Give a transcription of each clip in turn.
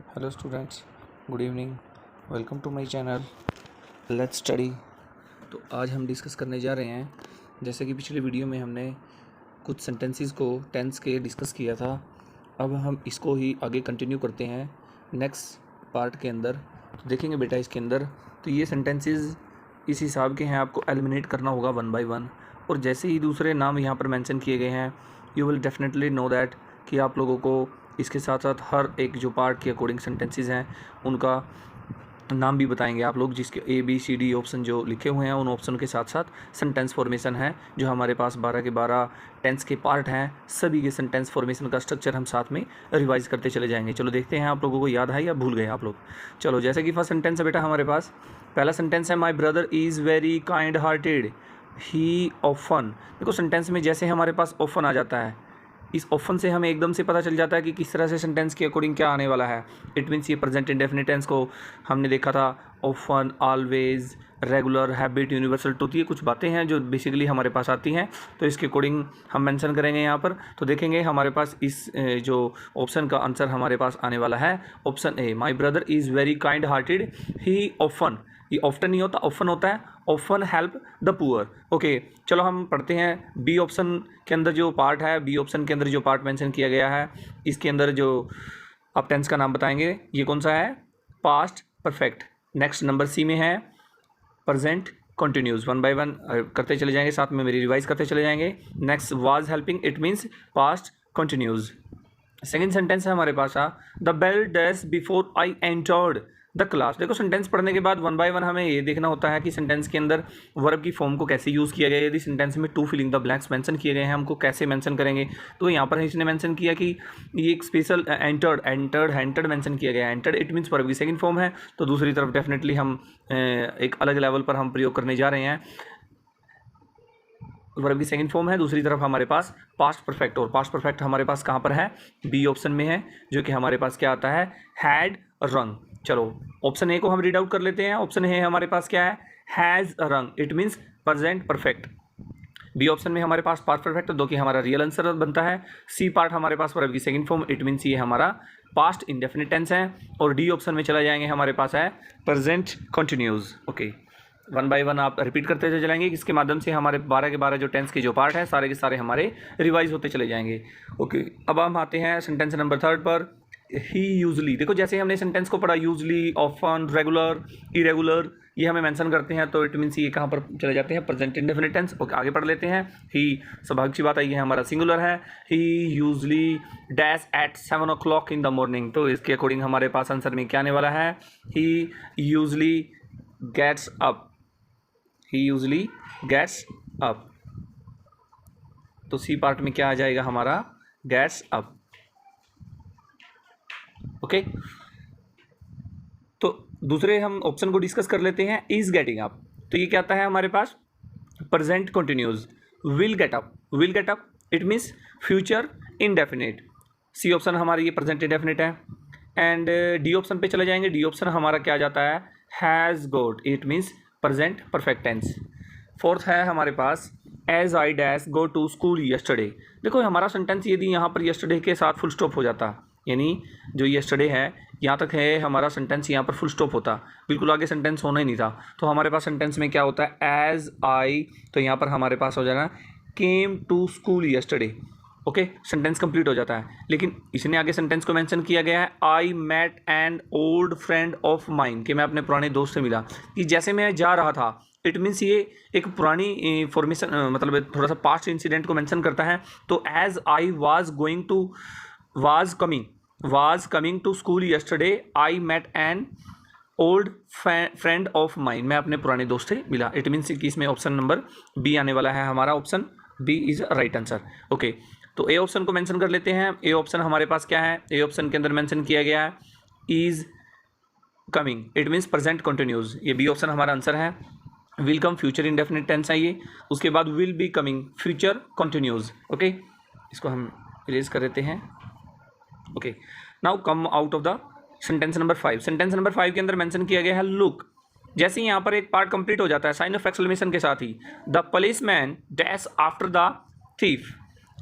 Hello students, good evening. Welcome to my channel let's study. तो आज हम discuss करने जा रहे हैं, जैसे कि पिछले वीडियो में हमने कुछ सेंटेंसेस को टेंस के डिस्कस किया था। अब हम इसको ही आगे कंटिन्यू करते हैं नेक्स्ट पार्ट के अंदर। तो देखेंगे बेटा इसके अंदर, तो ये सेंटेंसेस इस हिसाब के हैं, आपको एलिमिनेट करना होगा वन बाय वन। और जैसे ही दूसरे नाम यहाँ पर मेंशन किए गए हैं, you will definitely know that कि आप लोगों को इसके साथ साथ हर एक जो पार्ट के अकॉर्डिंग सेंटेंसेस हैं उनका नाम भी बताएंगे आप लोग, जिसके ABCD ऑप्शन जो लिखे हुए हैं उन ऑप्शन के साथ साथ सेंटेंस फॉर्मेशन है जो हमारे पास 12 के 12 टेंस के पार्ट हैं। सभी के सेंटेंस फॉर्मेशन का स्ट्रक्चर हम साथ में रिवाइज करते चले जाएंगे। चलो देखते हैं आप लोगों को याद है या भूल गए आप लोग। चलो, जैसे कि फर्स्ट सेंटेंस है बेटा हमारे पास, पहला सेंटेंस है my brother is very kind hearted he often. देखो सेंटेंस में जैसे हमारे पास ऑफन आ जाता है, इस ऑप्शन से हमें एकदम से पता चल जाता है कि किस तरह से सेंटेंस के अकॉर्डिंग क्या आने वाला है। इट मीन्स ये प्रेजेंट इंडेफिनिट टेंस को हमने देखा था, often, always, regular, habit, universal truth, ये कुछ बातें हैं जो बेसिकली हमारे पास आती हैं। तो इसके अकॉर्डिंग हम मेंशन करेंगे यहाँ पर। तो देखेंगे हमारे पास इस जो ऑप्शन का आंसर हमारे पास आने वाला है option A, my brother is very kind hearted he often. ये ऑफ्टन नहीं होता, ऑफन होता है, often help the poor. Okay, चलो हम पढ़ते हैं बी ऑप्शन के अंदर जो पार्ट है, बी ऑप्शन के अंदर जो पार्ट मेंशन किया गया है, इसके अंदर जो आप टेंस का नाम बताएंगे ये कौन सा है, past perfect. Next number C में है present continuous. One by one करते चले जाएंगे, साथ में मेरी रिवाइज करते चले जाएंगे। Next was helping, it means past continuous. Second sentence है हमारे पास the bell dash before I entered the class. देखो सेंटेंस पढ़ने के बाद वन बाय वन हमें ये देखना होता है कि सेंटेंस के अंदर वर्ब की फॉर्म को कैसे यूज़ किया गया है। यदि सेंटेंस में two filling the blanks mention किए गए हैं, हमको कैसे मेंशन करेंगे। तो यहाँ पर इसने मेंशन किया कि ये एक स्पेशल एंटर्ड मेंशन किया गया है। एंटर्ड इट मीन्स वर्ब की सेकंड फॉर्म है। तो दूसरी तरफ डेफिनेटली हम एक अलग लेवल पर हम प्रयोग करने जा रहे हैं, वर्ब की सेकंड फॉर्म है। दूसरी तरफ हमारे पास पास्ट परफेक्ट, और पास्ट परफेक्ट हमारे पास कहाँ पर है, बी ऑप्शन में है, जो कि हमारे पास क्या आता है, हैड रंग। चलो ऑप्शन ए को हम रीड आउट कर लेते हैं। ऑप्शन ए हमारे पास क्या है, has rung, it means present perfect. B option में हमारे पास पास्ट परफेक्ट, जो कि हमारा रियल आंसर बनता है। सी पार्ट हमारे पास वर्ब की सेकंड फॉर्म, इट मीन्स ये हमारा पास्ट इंडेफिनिट टेंस है। और डी ऑप्शन में चला जाएंगे, हमारे पास है present continues. Okay, one by one आप रिपीट करते चले जाएंगे, इसके माध्यम से हमारे 12 के 12 जो टेंस के जो पार्ट हैं सारे के सारे हमारे रिवाइज होते चले जाएंगे। ओके, अब हम आते हैं सेंटेंस नंबर थर्ड पर, ही यूजली। देखो जैसे हमने सेंटेंस को पढ़ा, यूजली, ऑफन, रेगुलर, इरेगुलर, ये हमें मेंशन करते हैं, तो इट मीन्स ये कहाँ पर चले जाते हैं, प्रेजेंट इंडेफिनिट टेंस। ओके, आगे पढ़ लेते हैं। ही, स्वाभाविक सी बात है, ये हमारा सिंगुलर है। He usually dash at 7 o'clock in the morning. तो इसके अकॉर्डिंग हमारे पास आंसर में क्या आने वाला है, he usually gets up, he usually gets up. तो सी पार्ट में क्या आ जाएगा हमारा, गेट्स अप। ओके, तो दूसरे हम ऑप्शन को डिस्कस कर लेते हैं, इज गेटिंग अप। तो ये क्या आता है हमारे पास, present continuous, will get up, will get up it means future indefinite. C option हमारी ये प्रेजेंट इंडेफिनिट है। एंड डी ऑप्शन पे चले जाएंगे, डी ऑप्शन हमारा क्या जाता है, has got, it means present perfect tense. Fourth है हमारे पास, as I dash go to school yesterday. देखो हमारा सेंटेंस यदि यहाँ पर यस्टरडे के साथ फुल स्टॉप हो जाता, यानी जो यस्टरडे है यहाँ तक है हमारा सेंटेंस, यहाँ पर फुल स्टॉप होता, बिल्कुल आगे सेंटेंस होना ही नहीं था। तो हमारे पास सेंटेंस में क्या होता है, एज आई, तो यहाँ पर हमारे पास हो जाना came to school yesterday. Okay, sentence complete हो जाता है। लेकिन इसने आगे सेंटेंस को मेंशन किया गया है, I met an old friend of mine, कि मैं अपने पुराने दोस्त से मिला। कि जैसे मैं जा रहा था, इट मीन्स ये एक पुरानी फॉर्मेशन, मतलब थोड़ा सा पास्ट इंसिडेंट को मेंशन करता है। तो as I was going to, was coming to school yesterday, I met an old friend of mine, मैं अपने पुराने दोस्त से मिला। इट मीन्स कि इसमें ऑप्शन नंबर बी आने वाला है, हमारा option B is right answer. Okay, तो ए ऑप्शन को मेंशन कर लेते हैं। ए ऑप्शन हमारे पास क्या है, ए ऑप्शन के अंदर मेंशन किया गया है is coming, it means present continuous, ये बी ऑप्शन हमारा आंसर है। Will come future indefinite tense है ये, उसके बाद will be coming future continuous. Okay, इसको हम इरेज कर देते हैं। Okay, now come out of the sentence number 5। Sentence number 5 के अंदर मेंशन किया गया है लुक। जैसे ही यहाँ पर एक पार्ट कंप्लीट हो जाता है साइन ऑफ एक्सक्लेमेशन के साथ ही, the policeman dash after the thief.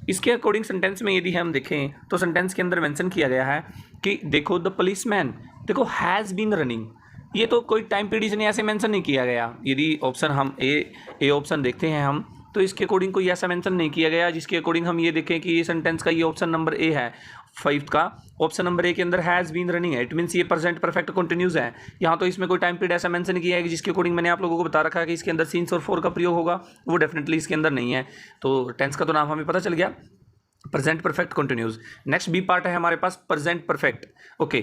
इसके अकॉर्डिंग सेंटेंस में यदि हम देखें तो सेंटेंस के अंदर मेंशन किया गया है कि देखो द पुलिसमैन, देखो हैज़ बीन रनिंग, ये तो कोई टाइम पीरियड नहीं ऐसे मेंशन नहीं किया गया। यदि ऑप्शन हम ए ऑप्शन देखते हैं हम, तो इसके अकॉर्डिंग कोई ऐसा मेंशन नहीं किया गया जिसके अकॉर्डिंग हम ये देखें कि ये सेंटेंस का ये ऑप्शन नंबर ए है, 5 का ऑप्शन नंबर ए के अंदर हैज़ बीन रनिंग है, इट मीन्स ये प्रेजेंट परफेक्ट कंटिन्यूज है। यहाँ तो इसमें कोई टाइम पीरियड ऐसा मेंशन किया है कि जिसके अकॉर्डिंग मैंने आप लोगों को बता रखा है कि इसके अंदर सीन्स और फोर का प्रयोग होगा, वो डेफिनेटली इसके अंदर नहीं है। तो टेंस का तो नाम हमें पता चल गया, present perfect continuous. Next B part है हमारे पास प्रेजेंट परफेक्ट। ओके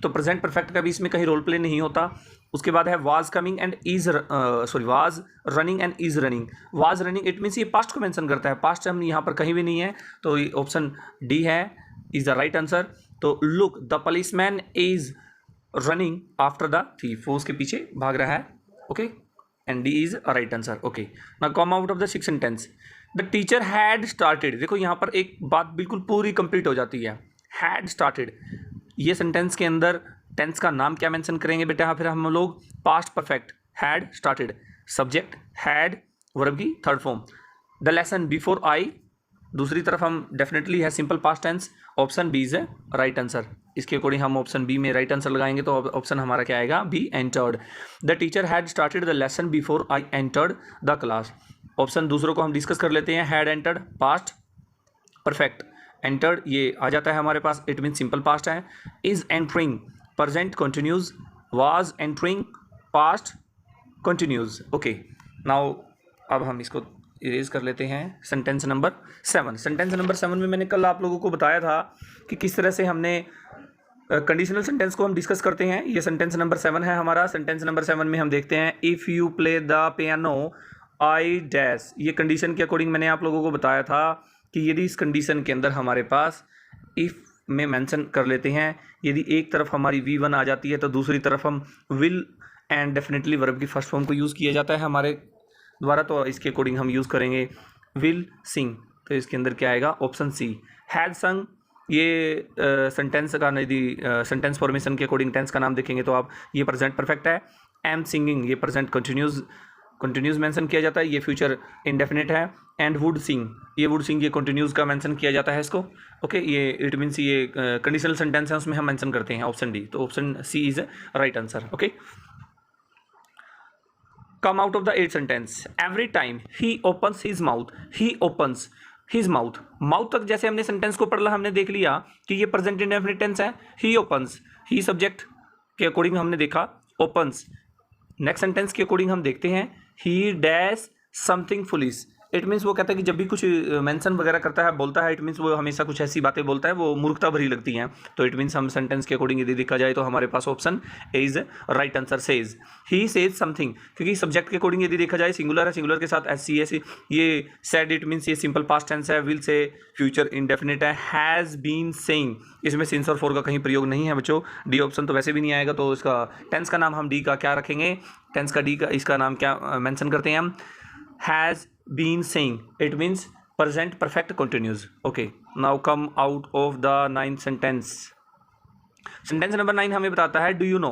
तो प्रेजेंट परफेक्ट का भी इसमें कहीं रोल प्ले नहीं होता। उसके बाद है was coming and is was running and is running. Was running it means ये पास्ट को मेंशन करता है, पास्ट हम यहाँ पर कहीं भी नहीं है, तो ऑप्शन डी है इज द राइट आंसर। तो look the policeman is running after the thief, वो उसके पीछे भाग रहा है। Okay and D is a right answer. Okay now come out of the six sentence. The teacher had started, देखो यहाँ पर एक बात बिल्कुल पूरी कंप्लीट हो जाती है, हैड स्टार्टेड। ये सेंटेंस के अंदर टेंस का नाम क्या मेंशन करेंगे बेटा, फिर हम लोग past perfect, had started, subject had, verb की third form, the lesson before I, दूसरी तरफ हम डेफिनेटली है simple past tense. Option B is right answer. इसके अकॉर्डिंग हम ऑप्शन बी में राइट आंसर लगाएंगे तो ऑप्शन हमारा क्या आएगा, B entered. The teacher had started the lesson before I entered the class. Option दूसरों को हम डिस्कस कर लेते हैं। Had entered past perfect, entered ये आ जाता है हमारे पास, इट मीन सिंपल पास्ट है। Is entering present continues, was entering past continues. Okay now अब हम इसको इरेज कर लेते हैं। Sentence number 7। सेंटेंस नंबर 7 में मैंने कल आप लोगों को बताया था कि किस तरह से हमने कंडीशनल सेंटेंस को हम डिस्कस करते हैं। ये सेंटेंस नंबर 7 है हमारा। सेंटेंस नंबर 7 में हम देखते हैं if you play the piano I dash. ये कंडीशन के अकॉर्डिंग मैंने आप लोगों को बताया था कि यदि इस कंडीशन के अंदर हमारे पास इफ़ में मेंशन कर लेते हैं, यदि एक तरफ हमारी V1 आ जाती है तो दूसरी तरफ हम विल एंड डेफिनेटली वर्ब की फर्स्ट फॉर्म को यूज़ किया जाता है हमारे द्वारा, तो इसके अकॉर्डिंग हम यूज़ करेंगे विल सिंग। तो इसके अंदर क्या आएगा, ऑप्शन सी हैड संग। ये सेंटेंस का यदि सेंटेंस फॉर्मेशन के अकॉर्डिंग टेंस का नाम देखेंगे तो आप ये प्रेजेंट परफेक्ट है। एम सिंगिंग ये प्रेजेंट कंटिन्यूज मेंशन किया जाता है, ये फ्यूचर इंडेफिनिट है। एंड वुड सिंग ये कंटिन्यूज का मेंशन किया जाता है इसको। ओके ये इट मीन्स ये कंडीशनल सेंटेंस है, उसमें हम मेंशन करते हैं ऑप्शन डी, तो option C is right answer. Okay come out of the 8th sentence. Every time he opens his mouth, he opens his mouth. Mouth तक जैसे हमने सेंटेंस को पढ़ ला, हमने देख लिया कि ये प्रेजेंट इंडेफिनिट टेंस है। ही ओपन्स, ही सब्जेक्ट के अकॉर्डिंग हमने देखा ओपन्स। नेक्स्ट सेंटेंस के अकॉर्डिंग हम देखते हैं ही dash something foolish. It means वो कहता है कि जब भी कुछ मेंशन वगैरह करता है, बोलता है, इट मीन्स वो हमेशा कुछ ऐसी बातें बोलता है वो मूर्खता भरी लगती हैं। तो इट मीन्स हम सेंटेंस के अकॉर्डिंग यदि देखा जाए तो हमारे पास option A is right answer. Says he says something, क्योंकि सब्जेक्ट के अकॉर्डिंग यदि देखा जाए सिंगुलर है, सिंगुलर के साथ एस सी एस, ये सेड इट मीन्स ये सिंपल पास्ट टेंस है। विल से फ्यूचर इंडेफिनिट है। हैज़ बीन सेइंग इसमें सिंस और फोर का कहीं प्रयोग नहीं है बच्चों। डी ऑप्शन तो वैसे भी नहीं आएगा, तो इसका टेंस का नाम हम डी का क्या रखेंगे, टेंस का डी का इसका नाम क्या मेंशन करते हैं हम, has been saying, it means present perfect continuous. Okay now come out of the 9th sentence. Sentence number 9 हमें बताता है do you know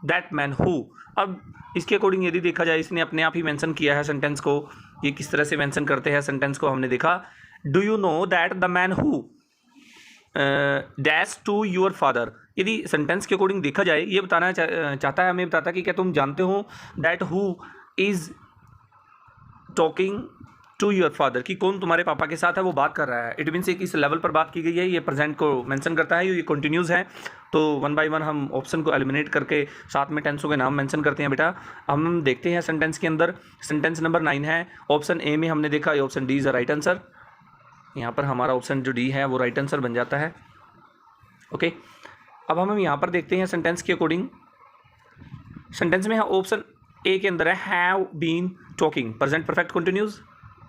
that man who. अब इसके अकॉर्डिंग यदि देखा जाए, इसने अपने आप ही मेंशन किया है सेंटेंस को। ये किस तरह से मेंशन करते हैं सेंटेंस को, हमने देखा do you know that the man who dash to your father. यदि सेंटेंस के अकॉर्डिंग देखा जाए, ये बताना चाहता है, हमें बताता है कि क्या तुम जानते हो that who is talking to your father, कि कौन तुम्हारे पापा के साथ है वो बात कर रहा है। इट मीन्स एक इस लेवल पर बात की गई है, ये प्रेजेंट को मेंशन करता है, ये कंटिन्यूज है। तो वन बाय वन हम ऑप्शन को एलिमिनेट करके साथ में टेंसों के नाम मेंशन करते हैं बेटा। हम देखते हैं सेंटेंस के अंदर, सेंटेंस नंबर 9 है। ऑप्शन ए में हमने देखा option D is a right answer. यहाँ पर हमारा ऑप्शन जो डी है वो राइट आंसर बन जाता है। ओके अब हम यहाँ पर देखते हैं सेंटेंस के अकॉर्डिंग। सेंटेंस में ऑप्शन ए के अंदर है have been talking, present perfect continuous.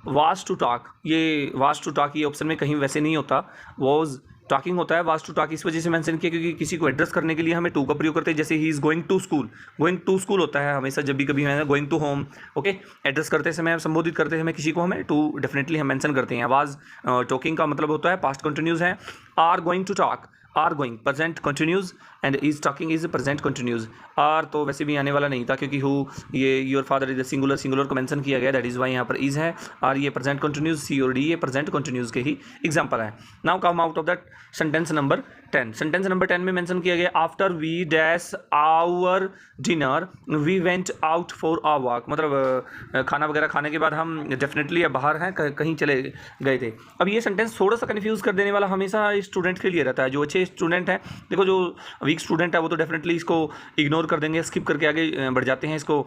Was to talk, ये वाज टू टॉक ये ऑप्शन में कहीं वैसे नहीं होता, वाज टॉकिंग होता है। वाज टू टॉक इस वजह से मेंशन किया क्योंकि किसी को एड्रेस करने के लिए हमें टू का प्रयोग करते हैं। जैसे ही is going to school, going to school होता है हमेशा जब भी कभी है going to home. Okay address करते समय, संबोधित करते समय किसी को हमें टू डेफिनेटली हम मेंशन करते हैं। वाज टॉकिंग का मतलब होता है पास्ट कंटिन्यूज है। Are going to talk, are going present continuous and is talking is present continuous. Are तो वैसे भी आने वाला नहीं था क्योंकि हु ये your father is singular, singular को मेंशन किया गया, दैट इज वाई यहाँ पर इज है। आर ये प्रेजेंट कंटिन्यूज, सी और डी ये प्रेजेंट कंटिन्यूज के ही एग्जाम्पल है। Now come out of that sentence number 10। Sentence number 10 में मेंशन किया गया after we dash our dinner we went out for a walk, मतलब खाना वगैरह खाने के बाद हम डेफिनेटली बाहर हैं, कहीं चले गए थे। अब ये सेंटेंस थोड़ा सा कन्फ्यूज़ कर देने वाला हमेशा स्टूडेंट के लिए रहता है। जो अच्छे स्टूडेंट हैं, देखो जो वीक स्टूडेंट है वो तो डेफिनेटली इसको इग्नोर कर देंगे, स्किप करके आगे बढ़ जाते हैं, इसको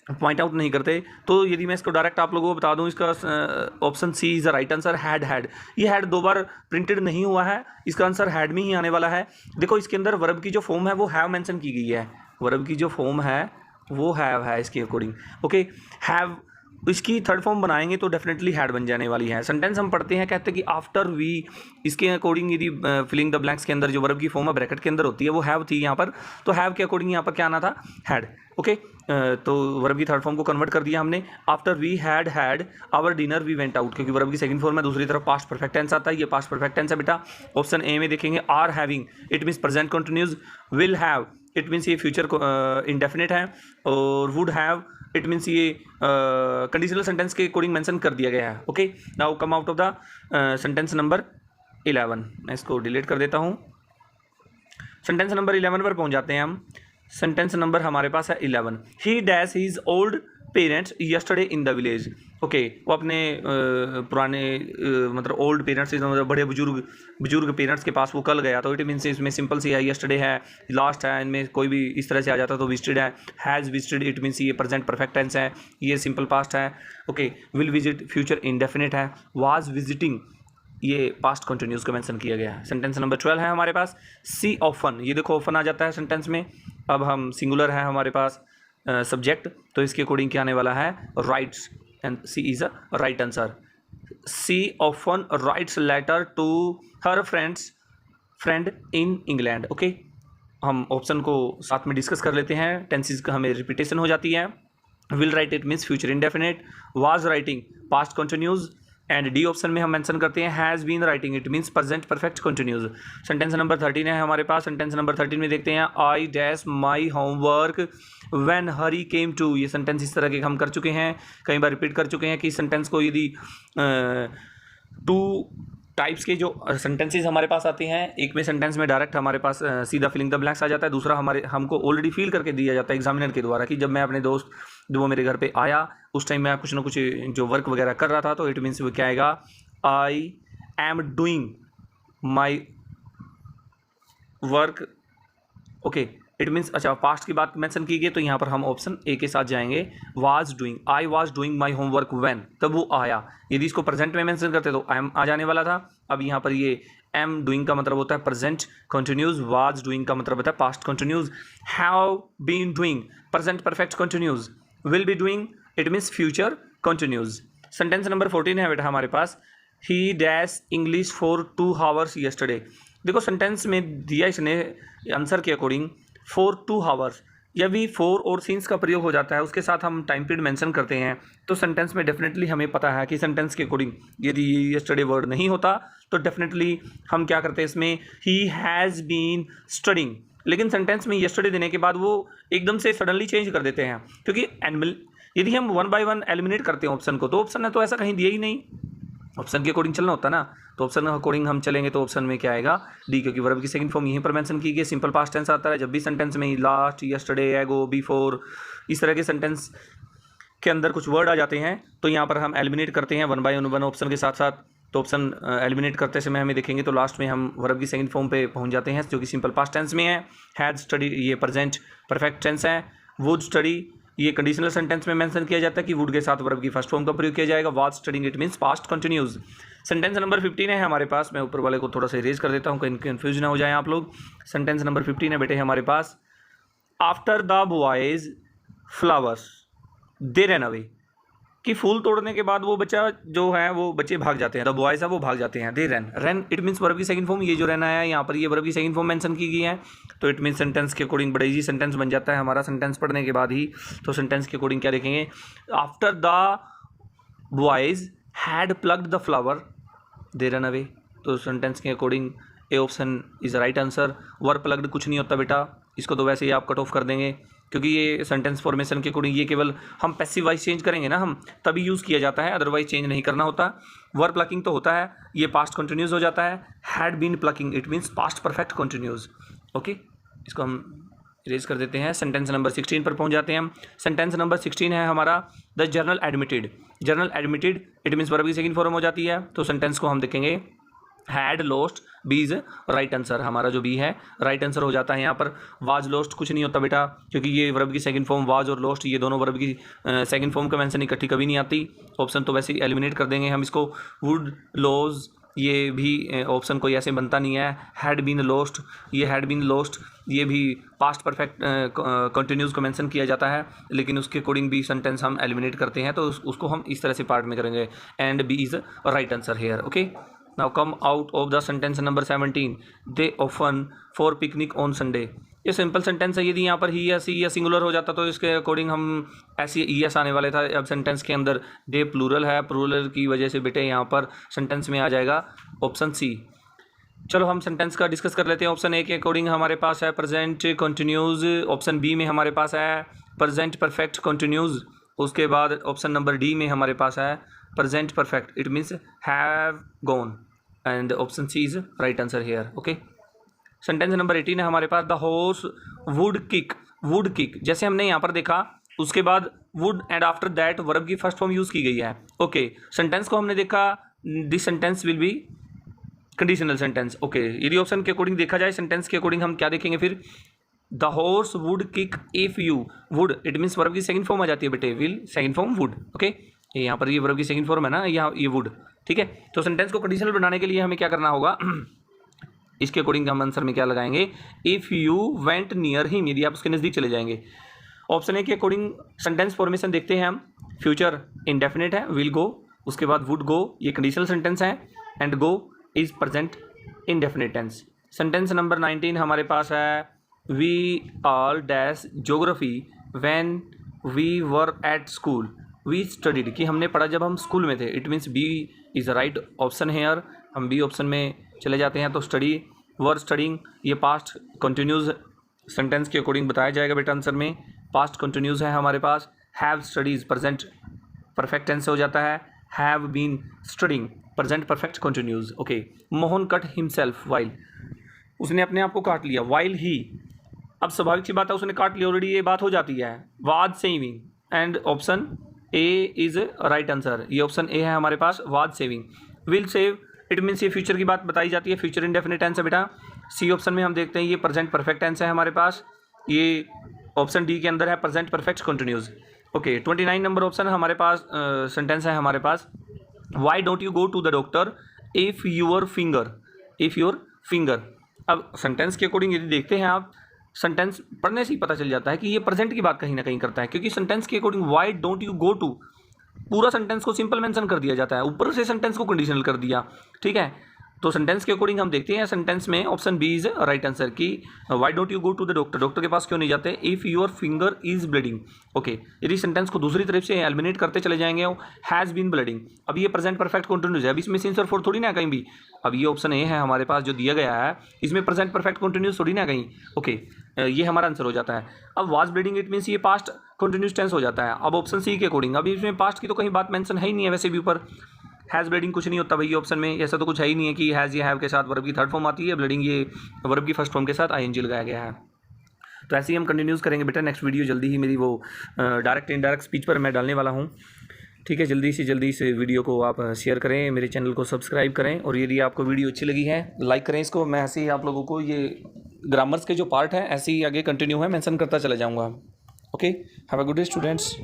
पॉइंट आउट नहीं करते। तो यदि मैं इसको डायरेक्ट आप लोगों को बता दूं, इसका option C is the right answer, had. ये हैड दो बार प्रिंटेड नहीं हुआ है, इसका आंसर हैड में ही आने वाला है। देखो इसके अंदर वर्ब की जो फॉर्म है वो हैव मेंशन की गई है, वर्ब की जो फॉर्म है वो हैव है इसके अकॉर्डिंग। ओके, हैव इसकी थर्ड फॉर्म बनाएंगे तो डेफिनेटली हैड बन जाने वाली है। सेंटेंस हम पढ़ते हैं, कहते हैं कि आफ्टर वी, इसके अकॉर्डिंग यदि फिलिंग द ब्लैंक्स के अंदर जो वर्ब की फॉर्म है ब्रैकेट के अंदर होती है वो हैव थी यहाँ पर, तो हैव के अकॉर्डिंग यहाँ पर क्या आना था, हैड। ओके, तो वर्ब की थर्ड फॉर्म को कन्वर्ट कर दिया हमने। After we had our dinner we went out, क्योंकि वर्ब की सेकंड फॉर्म है, दूसरी तरफ पास्ट परफेक्ट टेंस आता है, ये पास्ट परफेक्ट टेंस है बेटा। ऑप्शन ए में देखेंगे are having, it means present continuous, will have it means ये फ्यूचर इंडेफिनिट है, और वुड हैव इट मीन्स ये कंडीशनल सेंटेंस के अकॉर्डिंग मेंशन कर दिया गया है। Okay, now come out of the sentence number 11। मैं इसको डिलीट कर देता हूँ। सेंटेंस नंबर 11 पर पहुँच जाते हैं हम। सेंटेंस नंबर हमारे पास है 11। He dash his old parents yesterday in the village. Okay, वो अपने पुराने मतलब ओल्ड पेरेंट्स, मतलब बड़े बुजुर्ग पेरेंट्स के पास वो कल गया, तो इट मीन्स इसमें सिंपल सी है, यस्टरडे है, लास्ट है, इनमें कोई भी इस तरह से आ जाता तो विजिटेड है। हैज़ विजिटेड इट मीन्स ये प्रेजेंट परफेक्ट टेंस है, ये सिंपल पास्ट है। Okay, will visit future indefinite है। वाज विजिटिंग ये पास्ट कंटिन्यूस को मेंशन किया गया है। सेंटेंस नंबर 12 है हमारे पास, सी ऑफन। ये देखो ऑफन आ जाता है सेंटेंस में। अब हम सिंगुलर है हमारे पास सब्जेक्ट, तो इसके अकॉर्डिंग क्या आने वाला है, writes, and C is a right answer. She often writes letter to her friend in England. Okay, हम ऑप्शन को साथ में डिस्कस कर लेते हैं, टेंसेस का हमें रिपीटेशन हो जाती है। Will write it means future indefinite, was writing past continuous, and D option में हम मेंशन करते हैं has been writing, it means present perfect continuous. Sentence number 13 है हमारे पास। सेंटेंस नंबर 13 में देखते हैं I dash my homework when Hari came to. ये सेंटेंस इस तरह के हम कर चुके हैं, कई बार रिपीट कर चुके हैं कि सेंटेंस को यदि टू टाइप्स के जो सेंटेंसेस हमारे पास आते हैं, एक में सेंटेंस में डायरेक्ट हमारे पास सीधा फिलिंग द ब्लैंक्स आ जाता है, दूसरा हमको ऑलरेडी फील करके दिया जाता है एग्जामिनर के द्वारा कि जब मैं अपने दोस्त जो वो मेरे घर पे आया उस टाइम मैं कुछ ना कुछ जो वर्क वगैरह कर रहा था, तो इट मीन्स वो क्या आएगा, I am doing my work. Okay, it means अच्छा पास्ट की बात मेंशन की गई, तो यहाँ पर हम ऑप्शन ए के साथ जाएंगे, was doing, I was doing my homework when, तब वो आया। यदि इसको प्रेजेंट में मेंशन करते तो एम आ जाने वाला था। अब यहाँ पर ये एम डूइंग का मतलब होता है प्रेजेंट कंटिन्यूज, वाज डूइंग का मतलब होता है past continuous, have been doing present perfect continuous, will be doing it means future continuous. Sentence number 14 है बेटा हमारे पास, he dash English for 2 hours yesterday. देखो सेंटेंस में दिया इसने आंसर के अकॉर्डिंग फॉर 2 hours, या भी फॉर और सिंस का प्रयोग हो जाता है, उसके साथ हम टाइम पीरियड मेंशन करते हैं, तो सेंटेंस में डेफिनेटली हमें पता है कि सेंटेंस के अकॉर्डिंग यदि यस्टरडे वर्ड नहीं होता तो डेफिनेटली हम क्या करते हैं इसमें, ही हैज़ बीन स्टडिंग। लेकिन सेंटेंस में यस्टरडे देने के बाद वो एकदम से सडनली चेंज कर देते हैं, क्योंकि एनिमल यदि हम 1 by 1 एलिमिनेट करते हैं ऑप्शन को, तो ऑप्शन ने तो ऐसा कहीं दिया ही नहीं, ऑप्शन के अकॉर्डिंग चलना होता है ना, तो ऑप्शन के अकॉर्डिंग हम चलेंगे तो ऑप्शन में क्या आएगा, डी, क्योंकि वर्ब की सेकंड फॉर्म यहीं पर मेंशन की गई, सिंपल पास्ट टेंस आता है। जब भी सेंटेंस में लास्ट, यस्टरडे, एगो, बिफोर, इस तरह के सेंटेंस के अंदर कुछ वर्ड आ जाते हैं तो यहाँ पर हम एलिमिनेट करते हैं 1 by 1 ऑप्शन के साथ साथ। तो ऑप्शन एलिमिनेट करते समय हमें देखेंगे तो लास्ट में हम वर्ब की सेकंड फॉर्म पे पहुँच जाते हैं जो कि सिंपल पास्ट टेंस में है। हैड स्टडी ये प्रेजेंट परफेक्ट टेंस है। वुड स्टडी ये कंडीशनल सेंटेंस में मेंशन किया जाता है कि वुड के साथ वर्ब की फर्स्ट फॉर्म का प्रयोग किया जाएगा। Was studying it means past continuous. Sentence number 15 है हमारे पास, मैं ऊपर वाले को थोड़ा सा इरेज कर देता हूँ, कहीं कन्फ्यूज ना हो जाए आप लोग। सेंटेंस नंबर 15 है बेटे हमारे पास, after the boys flowers they run away, कि फूल तोड़ने के बाद वो बच्चा जो है वो बच्चे भाग जाते हैं, द बॉयज है वो भाग जाते हैं, they run, run it means verb की सेकंड फॉर्म, ये जो रहना है यहाँ पर ये वर्ब की सेकंड फॉर्म मेंशन की गई है, तो इट मीन्स सेंटेंस के अकॉर्डिंग बड़ा इजी सेंटेंस बन जाता है हमारा सेंटेंस पढ़ने के बाद ही। तो सेंटेंस के अकॉर्डिंग क्या देखेंगे, after the boys had plugged the flower they run away, तो सेंटेंस के according A option is right answer. Verb plugged कुछ नहीं होता बेटा, इसको तो वैसे ही आप कट ऑफ कर देंगे, क्योंकि ये सेंटेंस फॉर्मेशन के अकॉर्डिंग ये केवल हम पैसिव वाइज चेंज करेंगे ना, हम तभी यूज़ किया जाता है, अदरवाइज चेंज नहीं करना होता। वर्ब प्लकिंग तो होता है, ये पास्ट कंटिन्यूस हो जाता है। Had been plucking it means past perfect continuous. Okay, इसको हम इरेज कर देते हैं। सेंटेंस नंबर 16 पर पहुंच जाते हैं हम। सेंटेंस नंबर 16 है हमारा the general admitted. General admitted it means verb की सेकंड फॉर्म हो जाती है, तो सेंटेंस को हम देखेंगे had lost, B is right answer. हमारा जो बी है राइट आंसर हो जाता है यहाँ पर। वाज लॉस्ट कुछ नहीं होता बेटा, क्योंकि ये वर्ब की सेकंड फॉर्म वाज और लॉस्ट ये दोनों वर्ब की सेकंड फॉर्म का मेंशन इकट्ठी कभी नहीं आती। ऑप्शन तो वैसे ही एलिमिनेट कर देंगे हम इसको। वुड लॉज ये भी ऑप्शन कोई ऐसे बनता नहीं है। हैड बीन लॉस्ट, ये हैड बीन लॉस्ट ये भी पास्ट परफेक्ट कंटिन्यूस को मेंशन किया जाता है, लेकिन उसके अकॉर्डिंग भी सेंटेंस हम एलिमिनेट करते हैं, तो उसको हम इस तरह से पार्ट में करेंगे। And B is right answer here. Okay, now come out of the sentence number 17 they often for picnic on Sunday. ये सिंपल सेंटेंस है, यदि यहाँ पर ही या सी या सिंगुलर हो जाता तो इसके अकॉर्डिंग हम ऐसी ई एस आने वाले था। अब सेंटेंस के अंदर दे प्लूरल है, प्लूरल की वजह से बेटे यहाँ पर सेंटेंस में आ जाएगा ऑप्शन सी। चलो हम सेंटेंस का डिस्कस कर लेते हैं। ऑप्शन ए के अकॉर्डिंग हमारे पास है प्रेजेंट कंटिन्यूज, ऑप्शन बी में हमारे पास है प्रेजेंट परफेक्ट कंटिन्यूज, उसके बाद ऑप्शन नंबर डी में हमारे पास है present perfect it means have gone, and option C is right answer here. Okay, sentence number 18 है हमारे पास the horse would kick. Would kick जैसे हमने यहाँ पर देखा, उसके बाद would and after that verb की फर्स्ट फॉर्म यूज़ की गई है। ओके, सेंटेंस को हमने देखा, this sentence will be conditional sentence. Okay, यदि ऑप्शन के अकॉर्डिंग देखा जाए, सेंटेंस के अकॉर्डिंग हम क्या देखेंगे फिर, the horse would kick if you. Would it means verb की सेकंड फॉर्म आ जाती है बेटे, will second form would. Okay, यहाँ पर ये वर्ब की सेकंड फॉर्म है ना, यहाँ ये वुड। ठीक है, तो सेंटेंस को कंडीशनल बनाने के लिए हमें क्या करना होगा, इसके अकॉर्डिंग हम आंसर में क्या लगाएंगे, if you went near him, यदि आप उसके नज़दीक चले जाएंगे। ऑप्शन ए के अकॉर्डिंग सेंटेंस फॉर्मेशन देखते हैं हम। फ्यूचर इंडेफिनिट है, विल गो, उसके बाद वुड गो ये कंडीशनल सेंटेंस है, and go is present indefinite tense. Sentence number 19 हमारे पास है we all dash geography when we were at school. We studied कि हमने पढ़ा जब हम स्कूल में थे, it means B is right option here. हम बी ऑप्शन में चले जाते हैं, तो स्टडी वर स्टडिंग ये पास्ट कंटिन्यूज सेंटेंस के अकॉर्डिंग बताया जाएगा बेटा आंसर में। पास्ट कंटिन्यूज है हमारे पास। Have studies present perfect tense हो जाता है। Have been studying present perfect continuous. Okay, Mohan cut himself while, उसने अपने आप को काट लिया। वाइल ही, अब स्वाभाविक सी बात है उसने काट लिया ऑलरेडी, ये बात हो जाती है। Was saving, and option A is right answer, ये ऑप्शन ए है हमारे पास, was saving. Will save it means ये फ्यूचर की बात बताई जाती है, फ्यूचर इंडेफिनिट टेंस है बेटा। सी ऑप्शन में हम देखते हैं ये प्रेजेंट परफेक्ट टेंस है हमारे पास, ये ऑप्शन डी के अंदर है present perfect continuous. Okay, 29 number option हमारे पास सेंटेंस है हमारे पास, why don't you go to the doctor if your finger. अब सेंटेंस के अकॉर्डिंग यदि देखते हैं आप, सेंटेंस पढ़ने से ही पता चल जाता है कि ये प्रेजेंट की बात कहीं ना कहीं करता है, क्योंकि सेंटेंस के according why don't you go to, पूरा सेंटेंस को सिंपल मेंशन कर दिया जाता है, ऊपर से सेंटेंस को कंडीशनल कर दिया। ठीक है, तो सेंटेंस के अकॉर्डिंग हम देखते हैं सेंटेंस में option B is right answer की why don't you go to the doctor, doctor के पास क्यों नहीं जाते, if your finger is bleeding. Okay, यदि सेंटेंस को दूसरी तरफ से एलिमिनेट करते चले जाएंगे, हैज़ बीन ब्लीडिंग, अब ये प्रेजेंट परफेक्ट कंटिन्यूस है, अब इसमें सिंस और फॉर थोड़ी ना कहीं भी, अब ये ऑप्शन ए है हमारे पास जो दिया गया है, इसमें प्रेजेंट परफेक्ट कंटिन्यूस थोड़ी ना कहीं। ओके, ये हमारा आंसर हो जाता है। अब वाज ब्लीडिंग इट मीन्स ये पास्ट कंटिन्यूस टेंस हो जाता है। अब ऑप्शन सी के अकॉर्डिंग, अब इसमें पास्ट की तो कहीं बात मेंशन है ही नहीं है, वैसे भी ऊपर हैज़ ब्लीडिंग कुछ नहीं होता भाई ऑप्शन में, ऐसा तो कुछ है ही नहीं है कि हैज़ या हैव के साथ वर्ब की थर्ड फॉर्म आती है, ब्लीडिंग ये वर्ब की फर्स्ट फॉर्म के साथ आईएनजी लगाया गया है। तो ऐसे ही हम कंटिन्यूस करेंगे बेटा। नेक्स्ट वीडियो जल्दी ही मेरी वो डायरेक्ट इनडायरेक्ट स्पीच पर मैं डालने वाला हूँ। ठीक है, जल्दी से जल्दी इस वीडियो को आप शेयर करें, मेरे चैनल को सब्सक्राइब करें, और यदि आपको वीडियो अच्छी लगी है लाइक करें इसको। मैं ऐसे ही आप लोगों को ये ग्रामर्स के जो पार्ट है ऐसे ही आगे कंटिन्यू है मेंशन करता चला जाऊँगा। Okay, have a good day students.